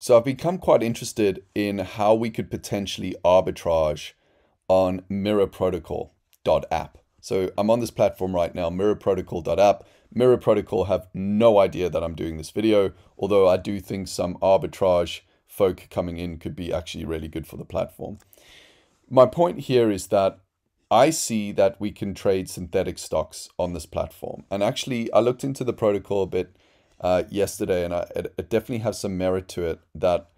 So I've become quite interested in how we could potentially arbitrage on Mirror Protocol app. So I'm on this platform right now, Mirror Protocol app. Mirror Protocol have no idea that I'm doing this video, although I do think some arbitrage folk coming in could be actually really good for the platform. My point here is that I see that we can trade synthetic stocks on this platform. And actually, I looked into the protocol a bit yesterday, and it definitely has some merit to it that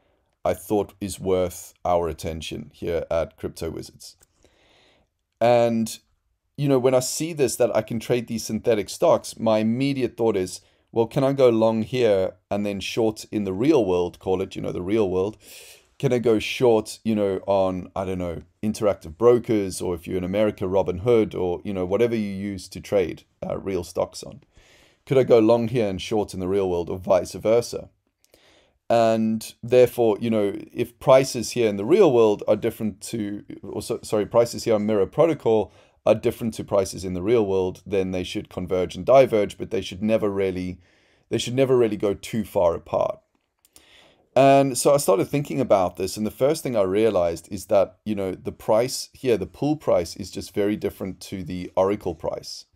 I thought is worth our attention here at Crypto Wizards. And, you know, when I see this, that I can trade these synthetic stocks, my immediate thought is, well, can I go long here and then short in the real world, call it, the real world? Can I go short, on, I don't know, Interactive Brokers, or if you're in America, Robinhood, or, whatever you use to trade real stocks on? Could I go long here and short in the real world, or vice versa? And therefore, if prices here in the real world are different to, prices here on Mirror Protocol are different to prices in the real world, then they should converge and diverge, but they should never really go too far apart. And so I started thinking about this, and the first thing I realized is that, the price here, the pool price, is just very different to the Oracle price.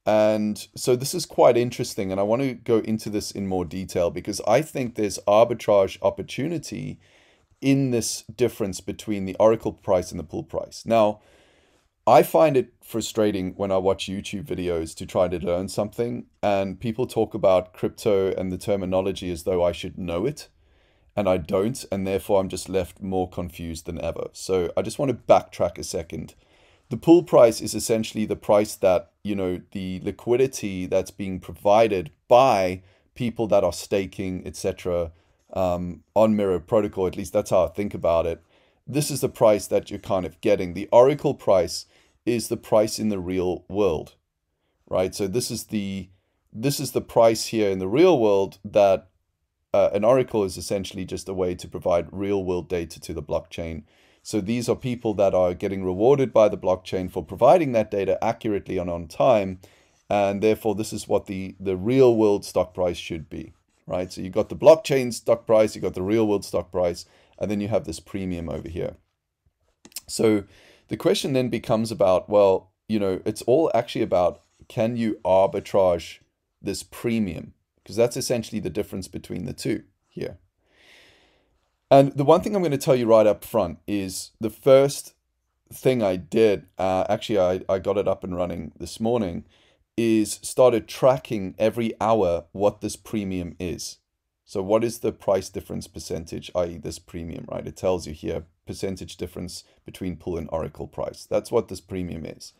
And so this is quite interesting, and I want to go into this in more detail because I think there's arbitrage opportunity in this difference between the Oracle price and the pool price. Now, I find it frustrating when I watch YouTube videos to try to learn something, and people talk about crypto and the terminology as though I should know it. And I don't, and therefore I'm just left more confused than ever. So I just want to backtrack a second. The pool price is essentially the price that, the liquidity that's being provided by people that are staking, etc., on Mirror Protocol. At least that's how I think about it. This is the price that you're kind of getting. The Oracle price is the price in the real world, right? So this is the price here in the real world that an oracle is essentially just a way to provide real world data to the blockchain. So these are people that are getting rewarded by the blockchain for providing that data accurately and on time. And therefore, this is what the real world stock price should be, right? So you've got the blockchain stock price, you've got the real world stock price, and then you have this premium over here. So the question then becomes about, well, it's all actually about, can you arbitrage this premium? Because that's essentially the difference between the two here. And the one thing I'm going to tell you right up front is the first thing I did, actually I got it up and running this morning, is started tracking every hour what this premium is. So what is the price difference percentage, i.e. this premium, right? It tells you here, percentage difference between pool and Oracle price. That's what this premium is.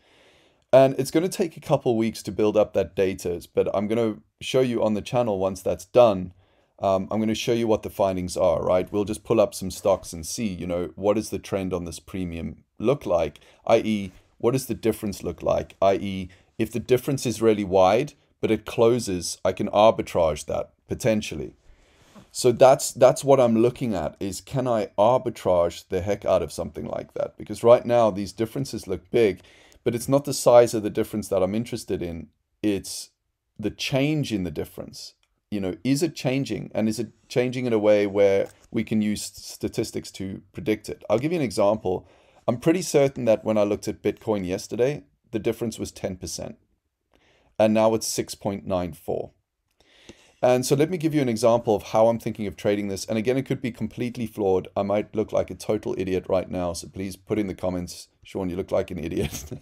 And it's going to take a couple weeks to build up that data, but I'm going to show you on the channel once that's done. I'm going to show you what the findings are, right? We'll just pull up some stocks and see, what does the trend on this premium look like, i.e. what does the difference look like, i.e. if the difference is really wide, but it closes, I can arbitrage that potentially. So that's what I'm looking at, is can I arbitrage the heck out of something like that? Because right now these differences look big, but it's not the size of the difference that I'm interested in. It's the change in the difference. Is it changing? And is it changing in a way where we can use statistics to predict it? I'll give you an example. I'm pretty certain that when I looked at Bitcoin yesterday, the difference was 10%. And now it's 6.94. And so let me give you an example of how I'm thinking of trading this. And again, it could be completely flawed. I might look like a total idiot right now. So please put in the comments, Sean, you look like an idiot.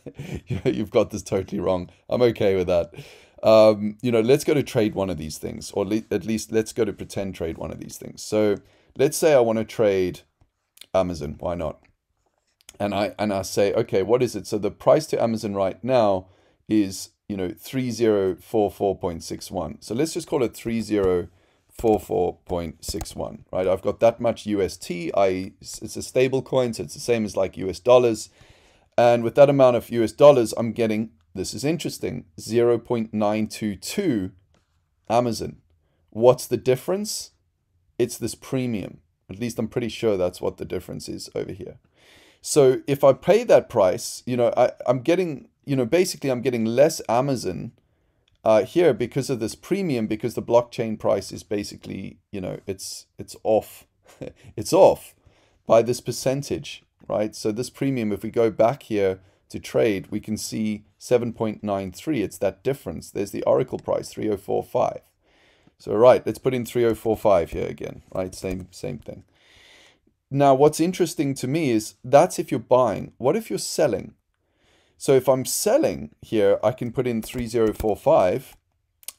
You've got this totally wrong. I'm okay with that. Let's go to trade one of these things, or at least let's go to pretend trade one of these things. So let's say I want to trade Amazon. Why not? And I say, okay, what is it? So the price to Amazon right now is 3044.61. So let's just call it 3044.61, right? I've got that much UST, it's a stable coin, so it's the same as like US dollars. And with that amount of US dollars, I'm getting, this is interesting, 0.922 Amazon. What's the difference? It's this premium. At least I'm pretty sure that's what the difference is over here. So if I pay that price, I'm getting, basically I'm getting less Amazon here because of this premium, because the blockchain price is basically, it's off it's off by this percentage, right? So this premium, if we go back here to trade, we can see 7.93. It's that difference. There's the Oracle price, 3045. So right, let's put in 3045 here again, right? Same thing. Now, what's interesting to me is that's if you're buying. What if you're selling? So if I'm selling here, I can put in 3045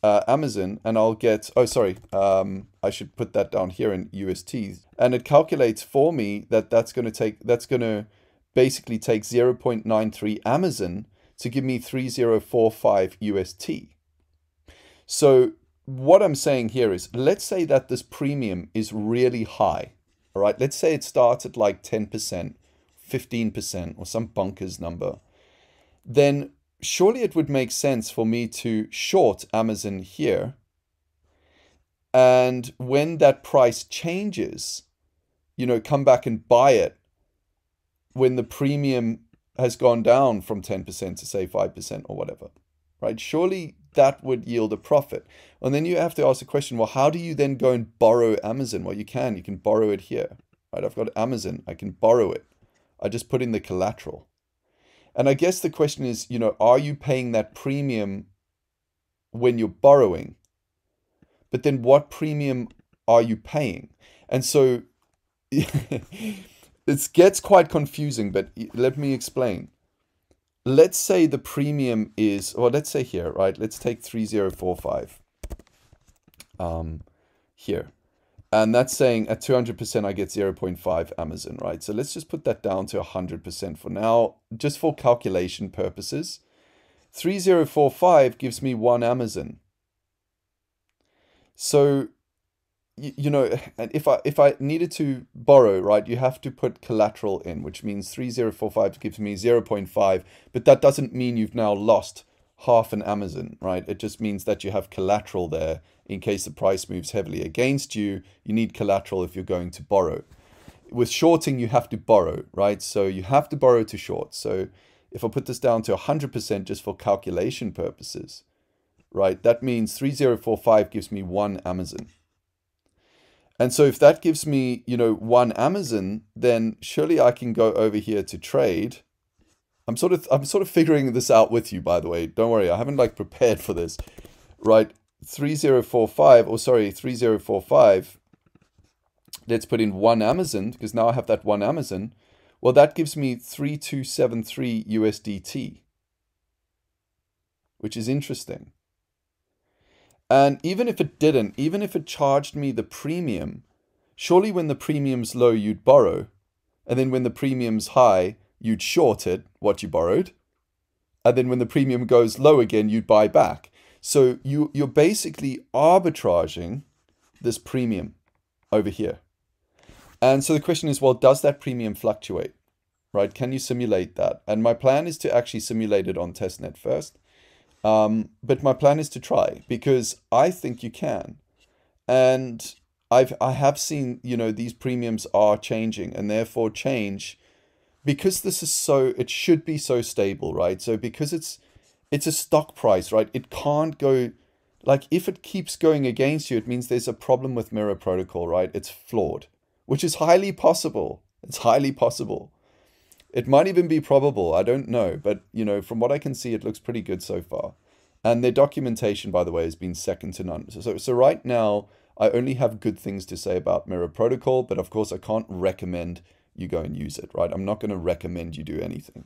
Amazon, and I'll get, oh, sorry, I should put that down here in UST. And it calculates for me that that's going to basically take 0.93 Amazon to give me 3045 UST. So what I'm saying here is, let's say that this premium is really high. All right, let's say it starts at like 10%, 15%, or some bonkers number. Then surely it would make sense for me to short Amazon here. And when that price changes, you know, come back and buy it when the premium has gone down from 10% to say 5% or whatever, right? Surely that would yield a profit. And then you have to ask the question, well, how do you then go and borrow Amazon? Well, you can borrow it here, right? I've got Amazon, I can borrow it. I just put in the collateral. And I guess the question is, you know, are you paying that premium when you're borrowing? But then what premium are you paying? And so it gets quite confusing, but let me explain. Let's say the premium is, or let's say here, right? Let's take 3045 here. And that's saying at 200% I get 0.5 Amazon, right? So let's just put that down to 100% for now, just for calculation purposes. 3045 gives me 1 Amazon. So, you know, and if I needed to borrow, right, you have to put collateral in, which means 3045 gives me 0.5, but that doesn't mean you've now lost half an Amazon, right? It just means that you have collateral there in case the price moves heavily against you. You need collateral if you're going to borrow. With shorting, you have to borrow, right? So you have to borrow to short. So if I put this down to 100% just for calculation purposes, right, that means 3045 gives me 1 Amazon. And so if that gives me, you know, 1 Amazon, then surely I can go over here to trade. I'm sort of figuring this out with you, by the way. Don't worry, I haven't like prepared for this. Right, 3045. Let's put in 1 Amazon, because now I have that 1 Amazon. Well, that gives me 3273 USDT, which is interesting. And even if it didn't, even if it charged me the premium, surely when the premium's low, you'd borrow. And then when the premium's high, you'd short it, what you borrowed. And then when the premium goes low again, you'd buy back. So you're basically arbitraging this premium over here. And so the question is, well, does that premium fluctuate? Right? Can you simulate that? And my plan is to actually simulate it on testnet first. But my plan is to try, because I think you can. And I have seen, you know, these premiums are changing, and therefore change because this is so, it should be so stable, right? So because it's a stock price, right? It can't go, like if it keeps going against you, it means there's a problem with Mirror Protocol, right? It's flawed, which is highly possible. It's highly possible. It might even be probable. I don't know. But, you know, from what I can see, it looks pretty good so far. And their documentation, by the way, has been second to none. So right now, I only have good things to say about Mirror Protocol. But of course, I can't recommend you go and use it, right? I'm not going to recommend you do anything.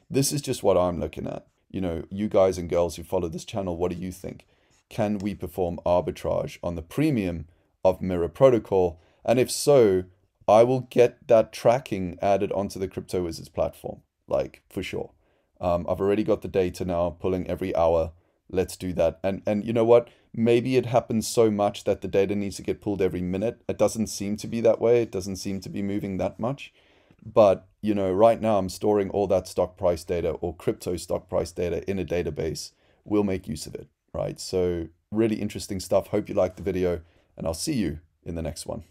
This is just what I'm looking at. You know, you guys and girls who follow this channel, what do you think? Can we perform arbitrage on the premium of Mirror Protocol? And if so, I will get that tracking added onto the Crypto Wizards platform, like for sure. I've already got the data now, pulling every hour. Let's do that. And you know what? Maybe it happens so much that the data needs to get pulled every minute. It doesn't seem to be that way. It doesn't seem to be moving that much. But, you know, right now I'm storing all that stock price data or crypto stock price data in a database. We'll make use of it, right? So really interesting stuff. Hope you liked the video, and I'll see you in the next one.